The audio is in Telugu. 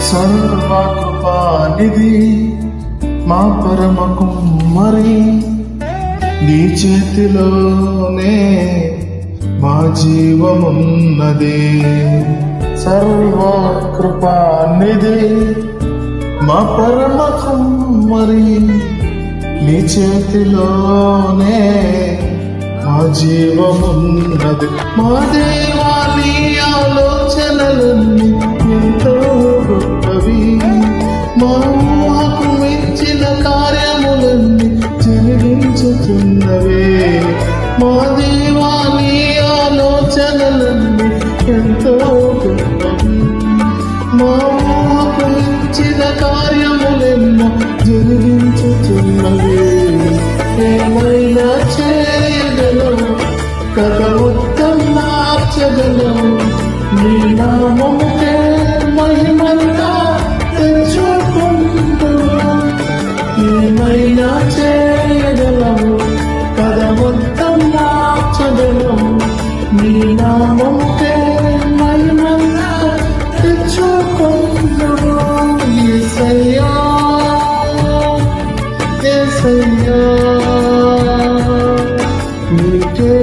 సర్వకృపానిధి మా పరమ కుమ్మరి, నీ చేతిలోనే మా జీవమున్నది. సర్వకృపానిధి మా పరమ కుమ్మరి, నీ చేతిలోనే మా జీవమున్నది. మా దేవా నీ ఆలోచనలన్నీ ఎంతో గొప్పవి, మా ఊహకు మించిన కార్యములన్నీ జరిగించుతున్నవే. మా దేవా నీ ఆలోచనలన్నీ ఎంతో గొప్పవి, మా ఊహకు మించిన కార్యములెన్నో జరిగించుతున్నవే. ఏమైనా చేయగలవు కదా, ఉత్తమ మార్చగలవు. నీ నామముకే మహిమంతా తెచ్చుకుంటున్నా. ఏమైనా చేయగలవు కదా, ఉత్తమ మార్చగలవు. నీ నామముకే మహిమంతా తెచ్చుకుంటున్నా. యేసయ్యా యేసయ్యా నీకే